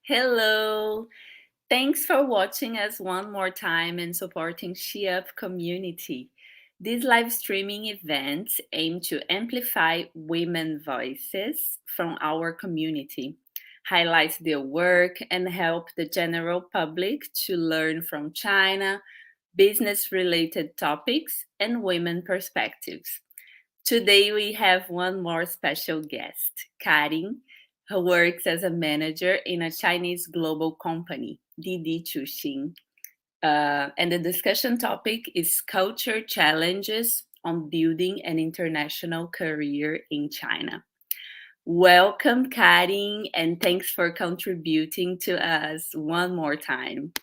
Hello. Thanks for watching us one more time and supporting SheUp community. These live streaming events aim to amplify women voices from our community, highlight their work, and help the general public to learn from China, business related topics, and women perspectives. Today we have one more special guest, Karin, who works as a manager in a Chinese global company, DiDi Chuxing. And the discussion topic is culture challenges on building an international career in China. Welcome, Karin, and thanks for contributing to us one more time.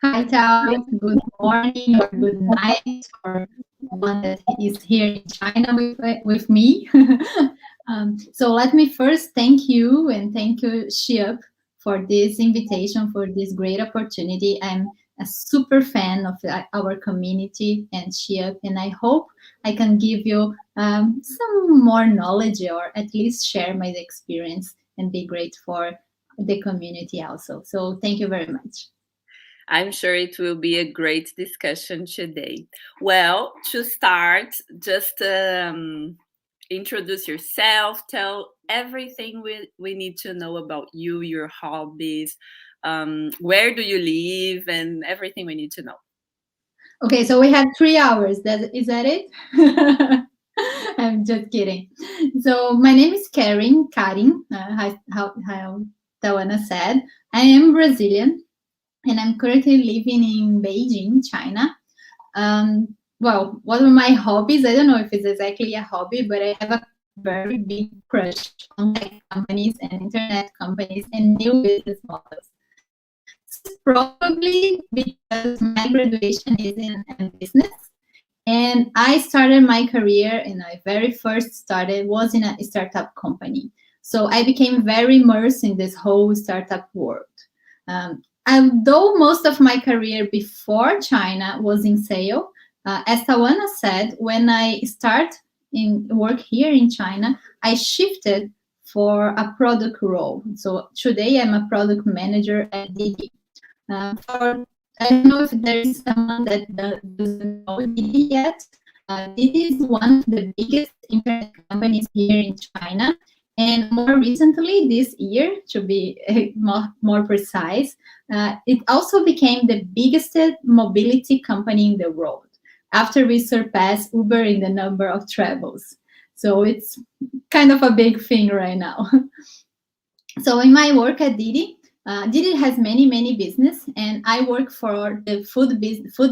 Hi, Tal. Good morning or good night for one that is here in China with me. So let me first thank you and thank you, SheUp, for this invitation, for this great opportunity. I'm a super fan of our community and SheUp, and I hope I can give you some more knowledge or at least share my experience and be great for the community also. So thank you very much. I'm sure it will be a great discussion today. Well, to start, just introduce yourself, tell everything we need to know about you, your hobbies, where do you live, and everything we need to know. Okay, so we have 3 hours. Is that it? I'm just kidding. So my name is Karin. How Tawana said. I am Brazilian, and I'm currently living in Beijing, China. Well, what are my hobbies? I don't know if it's exactly a hobby, but I have a very big crush on tech companies and internet companies and new business models. This is probably because my graduation is in business, and I started my career, and I very first started was in a startup company. So I became very immersed in this whole startup world. Although most of my career before China was in sales, as Tawana said, when I start in work here in China, I shifted for a product role. So today I'm a product manager at DiDi. I don't know if there is someone that doesn't know DiDi yet. DiDi is one of the biggest internet companies here in China. And more recently, this year, to be more precise, it also became the biggest mobility company in the world after we surpassed Uber in the number of travels. So it's kind of a big thing right now. So in my work at DiDi, DiDi has many business, and I work for the food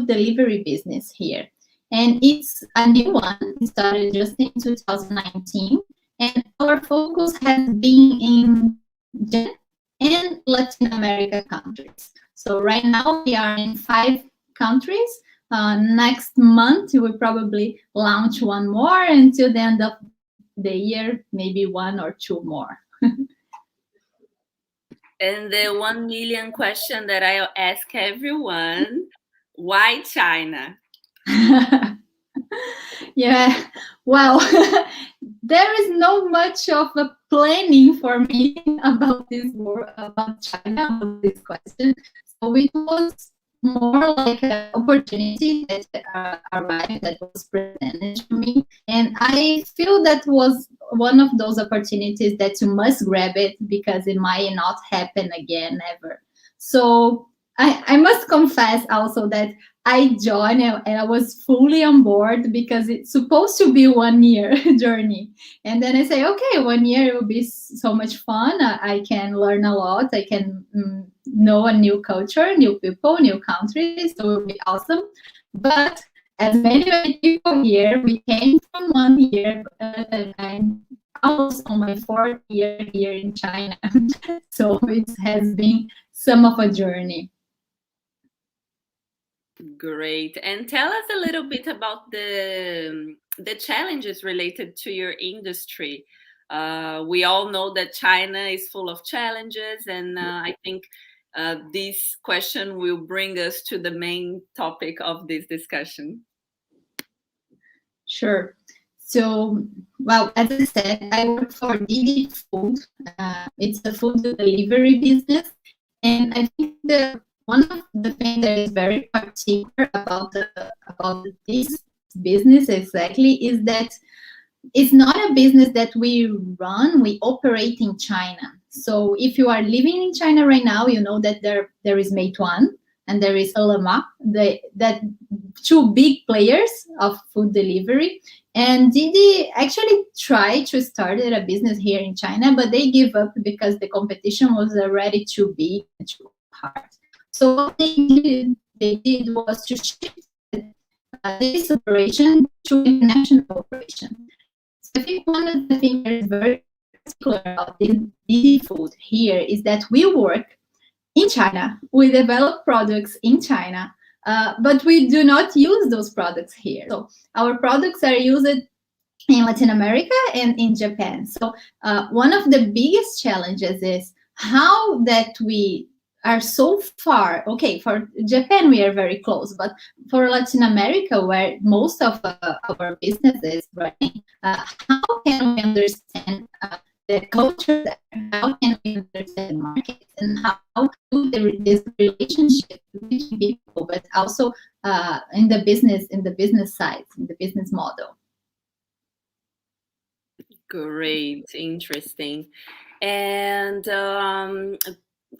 delivery business here. And it's a new one. It started just in 2019. And our focus has been in Japan and Latin America countries. So right now we are in 5 countries. Next month we will probably launch one more until the end of the year, maybe one or two more. And the 1 million question that I ask everyone, why China? Yeah, well, there is no much of a planning for me about this war, about China, about this question. So it was more like an opportunity that arrived, that was presented to me, and I feel that was one of those opportunities that you must grab it because it might not happen again ever. So I must confess also that I joined and I was fully on board because it's supposed to be 1 year journey. And then I say, okay, 1 year will be so much fun. I can learn a lot. I can know a new culture, new people, new countries. So it will be awesome. But as many people here, we came from 1 year, and I'm almost on my 4th year here in China. So it has been some of a journey. Great. And tell us a little bit about the challenges related to your industry. We all know that China is full of challenges, and I think this question will bring us to the main topic of this discussion. Sure. So, well, as I said, I work for DiDi Food. It's a food delivery business, and I think the one of the things that is very particular about this business exactly is that it's not a business that we run, we operate in China. So if you are living in China right now, you know that there is Meituan and there is Ele.me, that two big players of food delivery. And Didi actually tried to start a business here in China, but they gave up because the competition was already too big and too hard. So what they did was to shift this operation to international operation. So I think one of the things that is very particular about this Didi Food here is that we work in China. We develop products in China, but we do not use those products here. So our products are used in Latin America and in Japan. So one of the biggest challenges is how that we are so far. Okay, for Japan we are very close, but for Latin America, where most of our business is running, how can we understand the culture there? How can we understand markets and how do this relationship between people, but also in the business side, in the business model? Great, interesting. And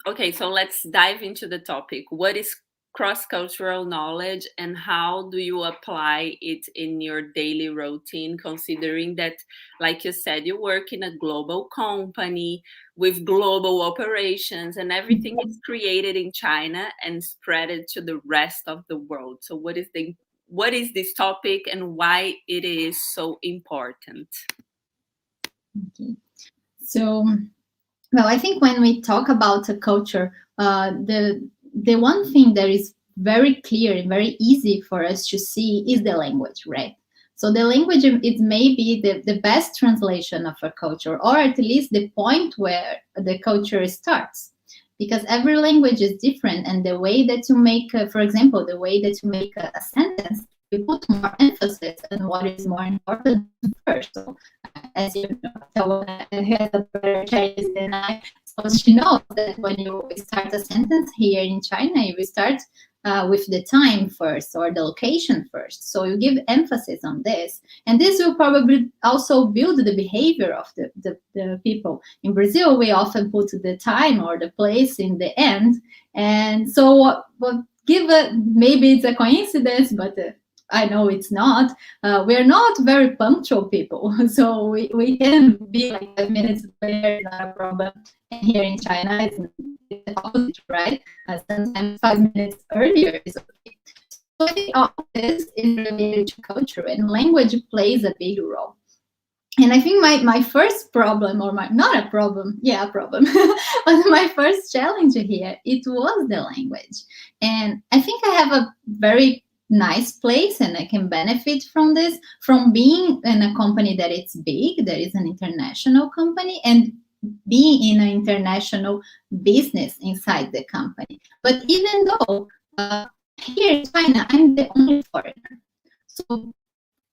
okay, so let's dive into the topic. What is cross-cultural knowledge and how do you apply it in your daily routine, considering that, like you said, you work in a global company with global operations and everything is created in China and spread it to the rest of the world. So what is this topic and why it is so important? Okay. So, well, I think when we talk about a culture, the one thing that is very clear and very easy for us to see is the language, right? So the language is maybe the best translation of a culture, or at least the point where the culture starts. Because every language is different, and the way that you make, for example, the way that you make a sentence, you put more emphasis on what is more important first. So, as you know, Tawana has a better Chinese than I, so she knows that when you start a sentence here in China, you start with the time first or the location first. So you give emphasis on this, and this will probably also build the behavior of the people. In Brazil, we often put the time or the place in the end, and so maybe it's a coincidence, but I know it's not. We're not very punctual people, so we can be like 5 minutes later, not a problem. And here in China, it's the opposite, right? Sometimes 5 minutes earlier is okay. So I think all this is related to culture, and language plays a big role. And I think my first problem, or not a problem, yeah, a problem, but my first challenge here, it was the language. And I think I have a very nice place and I can benefit from this, from being in a company that it's big, that is an international company, and being in an international business inside the company. But even though here in China, I'm the only foreigner. So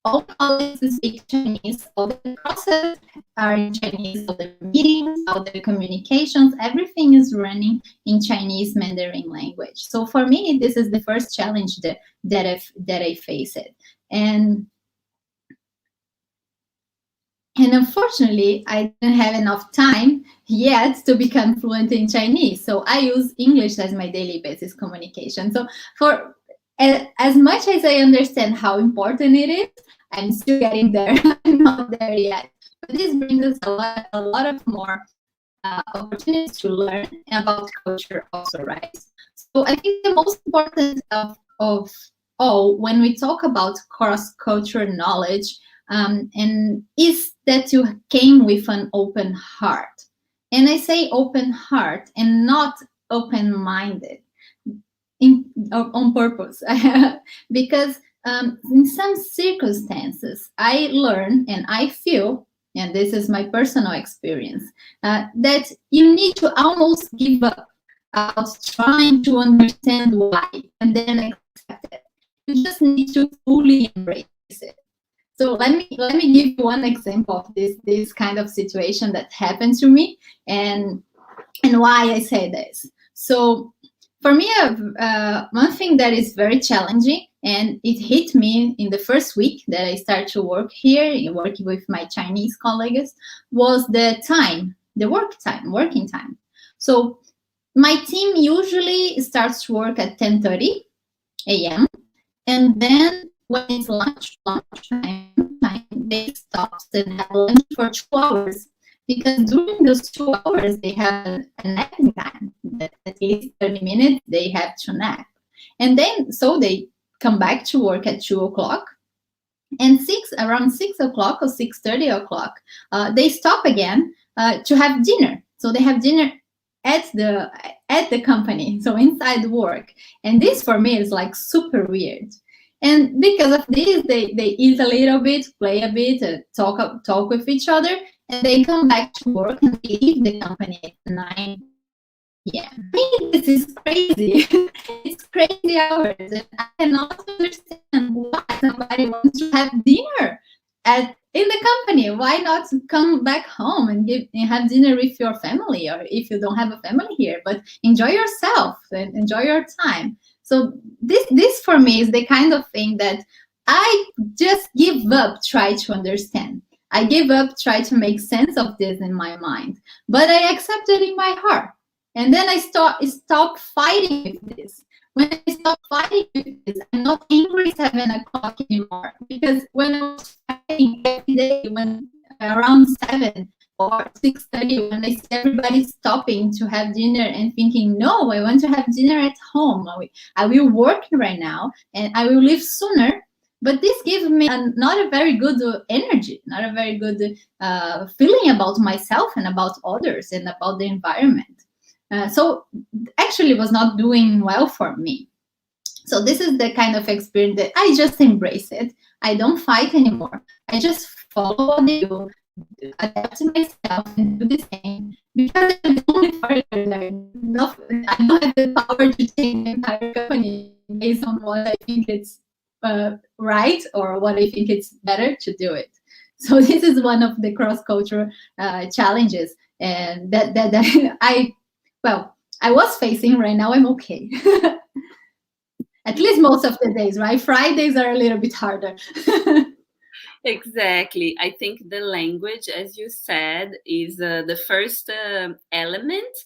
all colleagues speak Chinese, all the processes are in Chinese, all the meetings, all the communications, everything is running in Chinese Mandarin language. So for me, this is the first challenge that I faced. And unfortunately, I didn't have enough time yet to become fluent in Chinese. So I use English as my daily basis communication. So for as much as I understand how important it is, I'm still getting there. I'm not there yet. But this brings us a lot of more opportunities to learn about culture also, right? So I think the most important of all, when we talk about cross-cultural knowledge, and is that you came with an open heart. And I say open heart and not open-minded on purpose, because in some circumstances, I learn and I feel, and this is my personal experience, that you need to almost give up about trying to understand why and then accept it. You just need to fully embrace it. So let me give you one example of this kind of situation that happened to me, and why I say this. So for me, one thing that is very challenging, and it hit me in the first week that I started to work here, working with my Chinese colleagues, was the time, the working time. So my team usually starts work at 10:30 a.m. and then when it's lunchtime, they stop and have lunch for 2 hours, because during those 2 hours they have a napping time. At least 30 minutes they have to nap, and then so they come back to work at 2 o'clock, and around 6 o'clock or 6:30 o'clock, they stop again to have dinner. So they have dinner at the company, so inside work, and this for me is like super weird. And because of this, they eat a little bit, play a bit, talk with each other, and they come back to work and they leave the company at 9 p.m. I mean, this is crazy. It's crazy hours, and I cannot understand why somebody wants to have dinner in the company. Why not come back home and have dinner with your family, or if you don't have a family here, but enjoy yourself and enjoy your time. So this for me is the kind of thing that I just give up, try to understand. I give up, try to make sense of this in my mind, but I accept it in my heart. And then I stop fighting with this. When I stop fighting with this, I'm not angry 7 o'clock anymore. Because when I was fighting every day, when around 7 or 6:30, when I see everybody stopping to have dinner and thinking, no, I want to have dinner at home. I will work right now and I will leave sooner. But this gives me not a very good energy, not a very good feeling about myself and about others and about the environment. So actually was not doing well for me. So this is the kind of experience that I just embrace it. I don't fight anymore. I just follow what they do, adapt to myself and do the same. Because I'm the only partner there. I don't have the power to change the entire company based on what I think it's right or what I think it's better to do it. So this is one of the cross-cultural challenges, and that I was facing. Right now I'm okay. At least most of the days, right? Fridays are a little bit harder. Exactly. I think the language, as you said, is the first element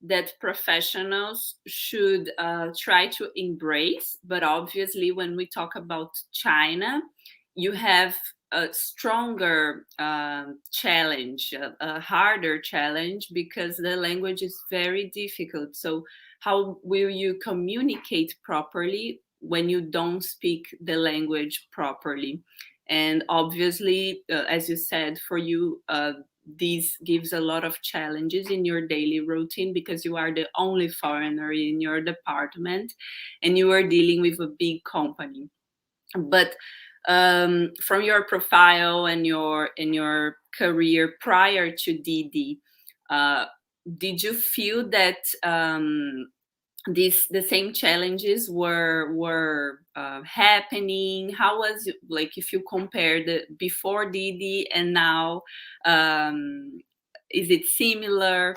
that professionals should try to embrace. But obviously, when we talk about China, you have a stronger challenge, a harder challenge, because the language is very difficult. So how will you communicate properly when you don't speak the language properly? And obviously, as you said, for you, this gives a lot of challenges in your daily routine, because you are the only foreigner in your department and you are dealing with a big company. But from your profile and your career prior to DiDi, did you feel that the same challenges were happening? How was it, like, if you compare the before DiDi and now, is it similar?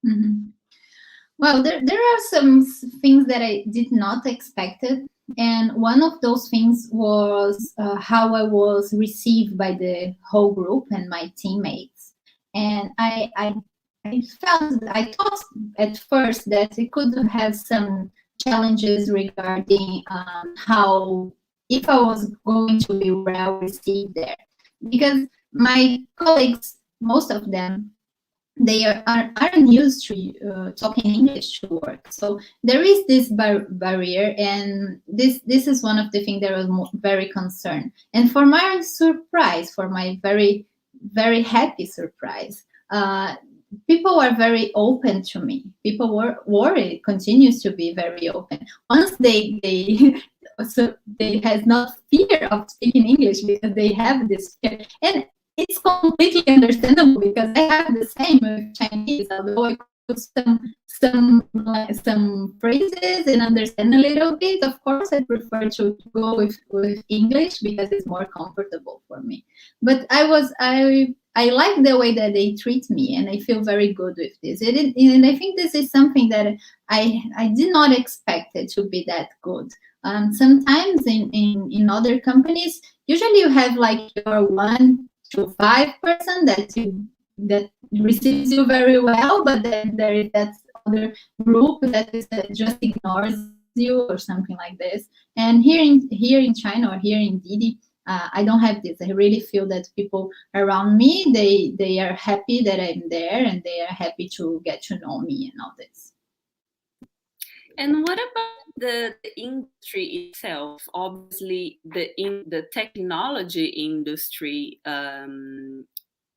Mm-hmm. Well, there are some things that I did not expect it. And one of those things was how I was received by the whole group and my teammates. And I thought at first that it could have some challenges regarding how, if I was going to be well received there. Because my colleagues, most of them, they aren't used to talking English to work. So there is this barrier, and this is one of the things that was very concerned. And for my surprise, for my very, very happy surprise, people are very open to me. People were continues to be very open. Once they so they has not fear of speaking English, because they have this fear. And it's completely understandable, because I have the same with Chinese. Although I put some some phrases and understand a little bit, of course, I prefer to go with English because it's more comfortable for me. But I like the way that they treat me, and I feel very good with this. And I think this is something that I did not expect it to be that good. Sometimes in other companies, usually you have like your 1 to 5% that receives you very well, but then there is that other group that is just ignores you or something like this. And here in China or here in DiDi, I don't have this. I really feel that people around me, they are happy that I'm there, and they are happy to get to know me and all this. And what about the industry itself? Obviously, the technology industry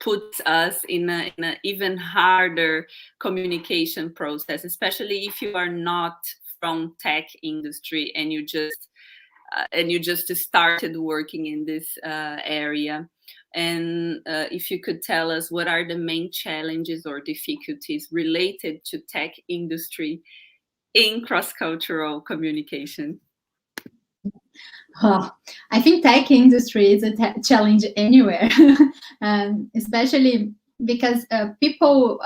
puts us in a even harder communication process, especially if you are not from tech industry and you just started working in this area. And if you could tell us what are the main challenges or difficulties related to tech industry in cross-cultural communication? Oh, I think tech industry is a challenge anywhere, especially because people.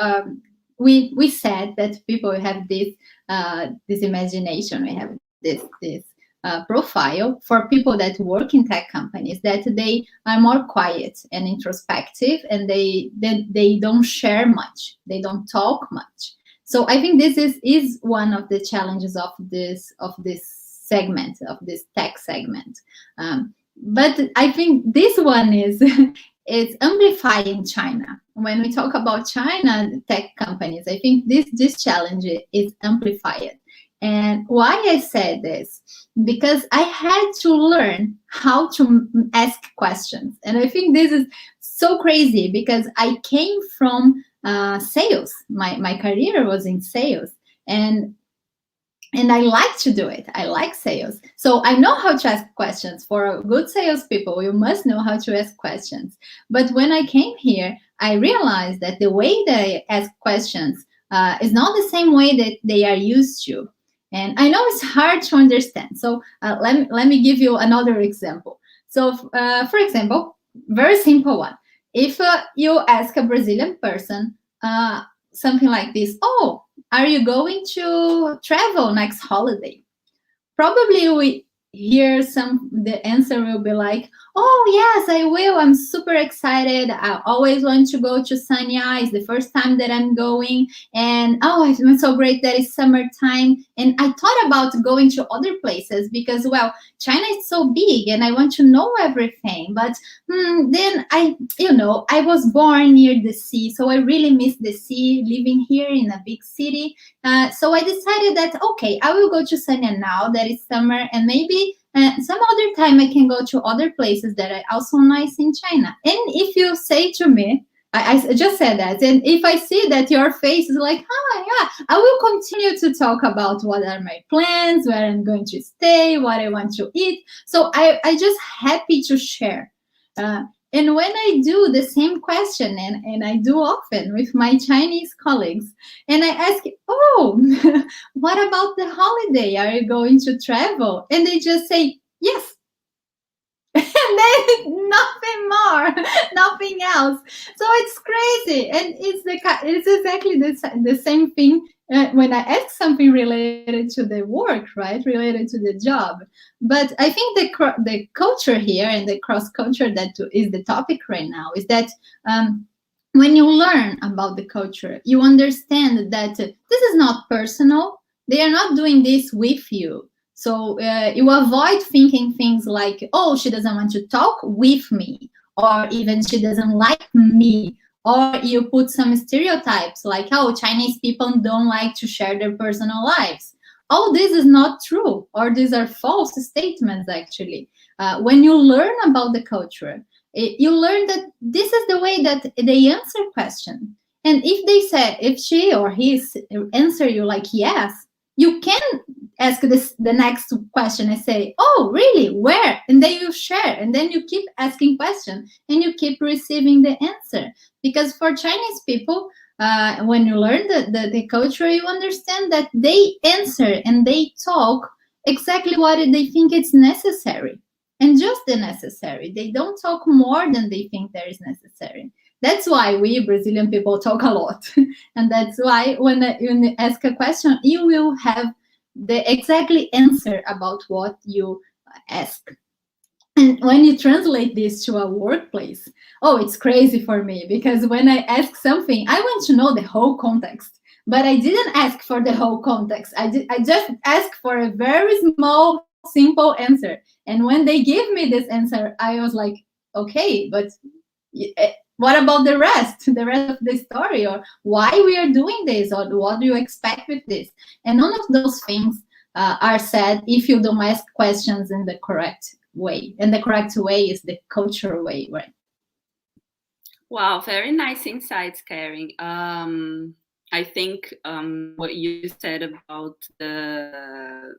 We said that people have this imagination. We have this profile for people that work in tech companies, that they are more quiet and introspective, and they don't share much. They don't talk much. So I think this is one of the challenges of this segment, of this tech segment. But I think this one is amplified in China. When we talk about China tech companies, I think this challenge is amplified. And why I said this? Because I had to learn how to ask questions. And I think this is so crazy because I came from sales. My career was in sales. And I like to do it. I like sales. So I know how to ask questions. For good salespeople, you must know how to ask questions. But when I came here, I realized that the way that I ask questions is not the same way that they are used to. And I know it's hard to understand. So let me give you another example. So for example, very simple one. If you ask a Brazilian person something like this, oh, are you going to travel next holiday? Probably we hear the answer will be like, oh yes, I will. I'm super excited. I always want to go to Sanya. It's the first time that I'm going. And oh, it's so great that it's summertime. And I thought about going to other places because, well, China is so big and I want to know everything. But then I was born near the sea. So I really miss the sea, living here in a big city. So I decided that, okay, I will go to Sanya now that it's summer, and maybe some other time I can go to other places that are also nice in China. And if you say to me, I just said that, and if I see that your face is like, oh yeah, I will continue to talk about what are my plans, where I'm going to stay, what I want to eat. So I just happy to share. And when I do the same question, and I do often with my Chinese colleagues, and I ask, oh, what about the holiday? Are you going to travel? And they just say, yes. And then nothing more, nothing else. So it's crazy. And it's exactly the same thing when I ask something related to the work, right? Related to the job. But I think the culture here and the cross culture that is the topic right now is that when you learn about the culture, you understand that this is not personal. They are not doing this with you. So you avoid thinking things like, oh, she doesn't want to talk with me, or even she doesn't like me. Or you put some stereotypes like, oh, Chinese people don't like to share their personal lives. All this is not true, or these are false statements, actually. When you learn about the culture, you learn that this is the way that they answer questions. And if she or he answer you like yes, you can ask the next question and say, oh, really? Where? And then you share, and then you keep asking questions, and you keep receiving the answer. Because for Chinese people, when you learn the culture, you understand that they answer and they talk exactly what they think it's necessary, and just the necessary. They don't talk more than they think there is necessary. That's why we Brazilian people talk a lot. And that's why when you ask a question, you will have the exactly answer about what you ask. And when you translate this to a workplace, oh, it's crazy for me, because when I ask something, I want to know the whole context. But I didn't ask for the whole context. I just asked for a very small, simple answer. And when they give me this answer, I was like, okay, but what about the rest of the story, or why we are doing this, or what do you expect with this? And none of those things are said if you don't ask questions in the correct way. And the correct way is the cultural way, right? Wow, very nice insights, Karin. I think what you said about the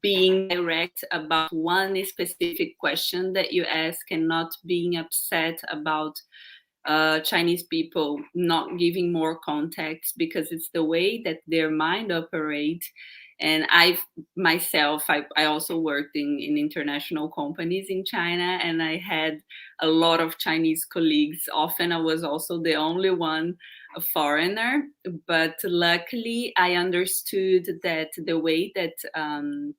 being direct about one specific question that you ask, and not being upset about Chinese people not giving more context, because it's the way that their mind operates. And I also worked in international companies in China, and I had a lot of Chinese colleagues. Often I was also the only one a foreigner, but luckily I understood that the way that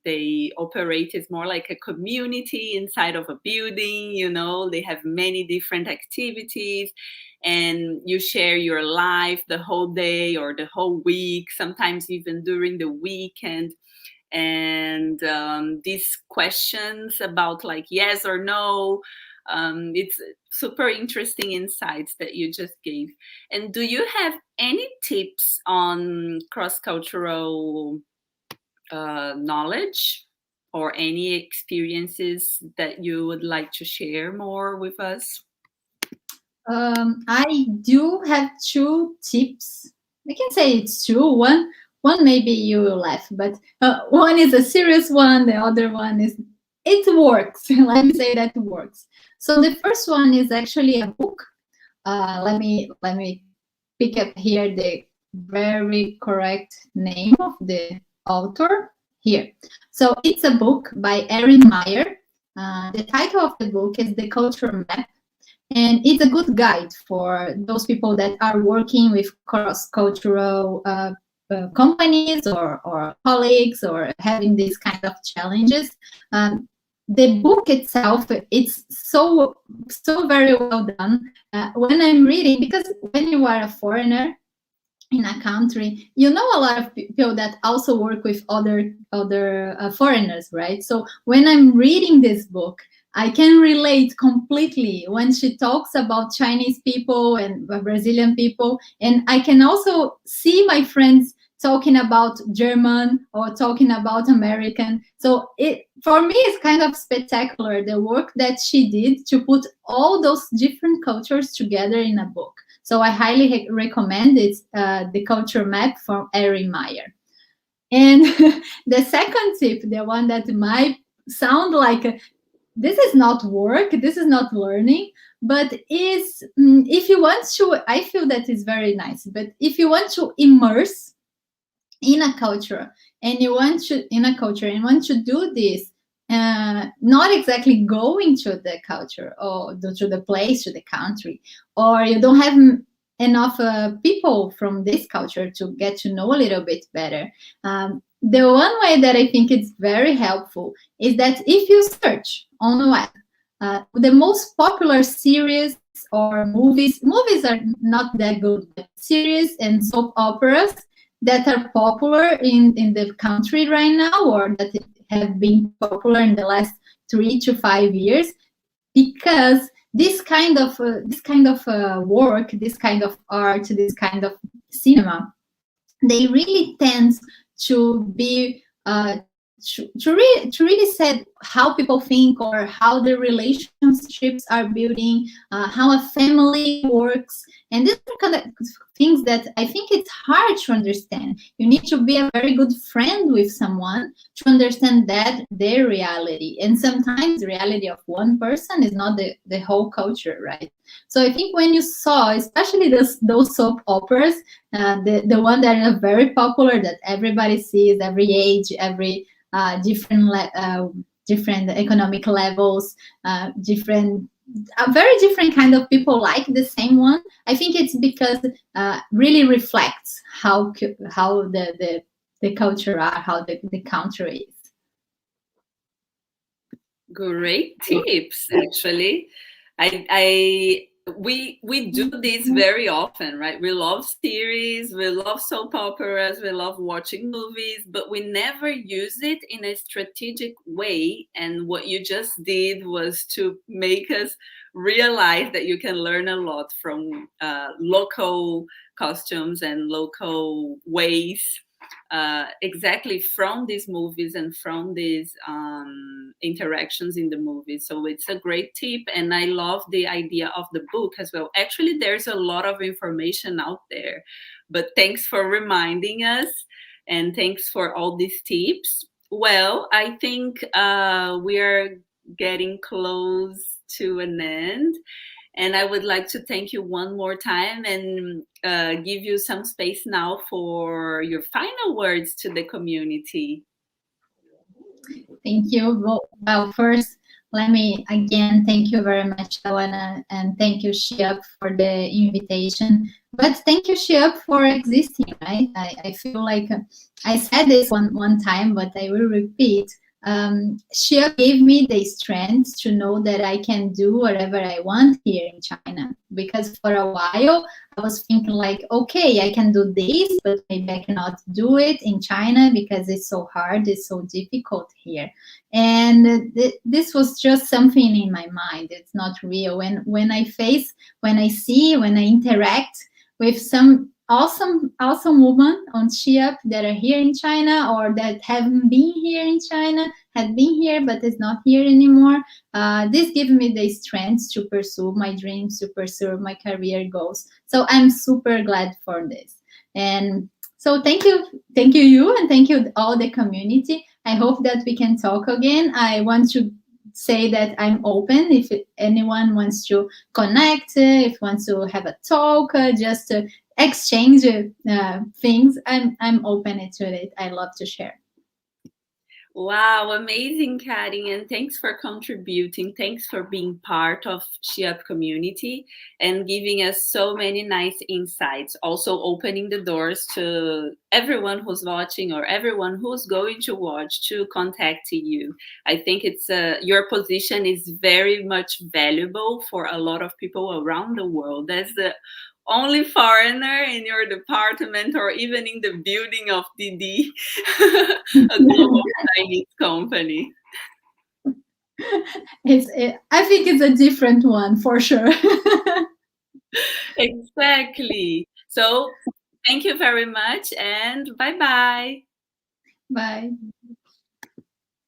they operate is more like a community inside of a building. You know, they have many different activities, and you share your life the whole day or the whole week, sometimes even during the weekend. And these questions about like yes or no, it's super interesting insights that you just gave. And do you have any tips on cross-cultural knowledge, or any experiences that you would like to share more with us? I do have two tips. I can say it's two. One maybe you will laugh, but one is a serious one. The other one is it works. Let me say that it works. So the first one is actually a book. Let me pick up here the very correct name of the author here. So it's a book by Erin Meyer. The title of the book is The Culture Map, and it's a good guide for those people that are working with cross-cultural companies or colleagues, or having these kind of challenges. The book itself, it's so very well done. When I'm reading, because when you are a foreigner in a country, you know a lot of people that also work with other foreigners, right? So when I'm reading this book, I can relate completely when she talks about Chinese people and Brazilian people. And I can also see my friends talking about German or talking about American. So it, for me, it's kind of spectacular, the work that she did to put all those different cultures together in a book. So I highly recommend it, The Culture Map from Erin Meyer. And the second tip, the one that might sound like this is not work, this is not learning, but is if you want to, I feel that is very nice. But if you want to immerse in a culture, and you want to do this, not exactly going to the culture or to the place, to the country, or you don't have enough people from this culture to get to know a little bit better. The one way that I think it's very helpful is that if you search on the web, the most popular series or movies are not that good, but series and soap operas that are popular in the country right now, or that have been popular in the last 3 to 5 years, because this kind of work, this kind of art, this kind of cinema, they really tend to be really say how people think or how the relationships are building, how a family works. And these are kind of things that I think it's hard to understand. You need to be a very good friend with someone to understand that their reality. And sometimes the reality of one person is not the whole culture, right? So I think when you saw, especially those soap operas, the one that are very popular, that everybody sees, every age, every different economic levels, different a very different kind of people like the same one. I think it's because really reflects how the culture are, how the country is. Great tips, actually. We do this very often, right? We love series, we love soap operas, we love watching movies, but we never use it in a strategic way. And what you just did was to make us realize that you can learn a lot from local costumes and local ways, exactly from these movies and from these interactions in the movies. So it's a great tip, and I love the idea of the book as well. Actually, there's a lot of information out there, but thanks for reminding us, and thanks for all these tips. Well, I think we are getting close to an end. And I would like to thank you one more time and give you some space now for your final words to the community. Thank you. Well, first, let me again thank you very much, Tawana, and thank you, SheUp, for the invitation. But thank you, SheUp, for existing, right? I feel like I said this one time, but I will repeat. SheUp gave me the strength to know that I can do whatever I want here in China. Because for a while, I was thinking like, okay, I can do this, but maybe I cannot do it in China because it's so hard, it's so difficult here. And this was just something in my mind. It's not real. When I see, when I interact with some awesome women on SheUp that are here in China or that haven't been here in China, had been here but is not here anymore. This gives me the strength to pursue my dreams, to pursue my career goals. So I'm super glad for this. And so thank you, and thank you all the community. I hope that we can talk again. I want to say that I'm open if anyone wants to connect, if wants to have a talk, just to exchange things. I'm open to it. I love to share. Wow, amazing, Karin, and thanks for contributing. Thanks for being part of SheUp community and giving us so many nice insights. Also opening the doors to everyone who's watching or everyone who's going to watch to contact you. I think it's your position is very much valuable for a lot of people around the world. As the only foreigner in your department or even in the building of DiDi, a global Chinese company. I think it's a different one for sure. Exactly. So thank you very much and bye-bye. Bye.